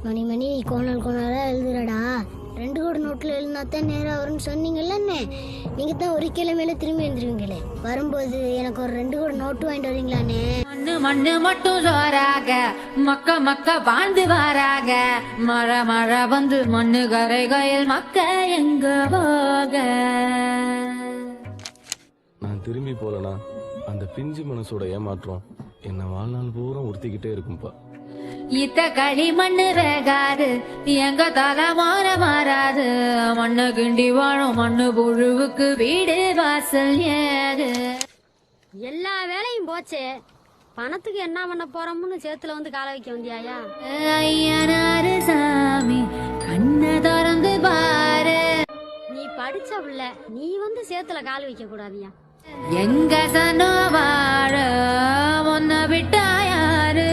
மணி மணி கோணல் கோணலாக எழுதுறடா. 2 கோடி நோட்டில் எழுதினாத்தான் நேரம் வரும்னு சொன்னீங்கல்ல. நீங்கள் தான் ஒரு கிழமையில திரும்பி எழுந்துருவீங்களே. வரும்போது எனக்கு ஒரு 2 கோடி நோட்டு வாங்கிட்டு வரீங்களாண்ணே? மண்ணு மண்ணு மட்டும் ஜோராக மக்க மக்க வாழ்ந்து வாராக. மழை மழை வந்து மண்ணு கரைகையில் மக்க எங்க போக. நான் திரும்பி போலனா அந்த பிஞ்சு மனசோட ஏமாற்றம் என்ன வாழ்நாள் பூரா உறுத்திக்கிட்டே இருக்கும்பா. இத்த களி மண்ணு வேகாது எங்க தலை மாறாது. மண்ணு கிண்டி வாழும் மண்ணு புழுவுக்கு வீடு வாசல் ஏது. எல்லா வேலையும் போச்சே, பணத்துக்கு என்ன பண்ண போறோம்னு சேத்துல வந்து கால வைக்க வந்தியாயா? ஐயனாரு சாமி கண்ணை திறந்து பாரு. நீ படிச்ச பிள்ளை, நீ வந்து சேத்துல கால் வைக்க கூடாதியா? எங்க சனோ வாழ ஒன்ன விட்டா யாரு?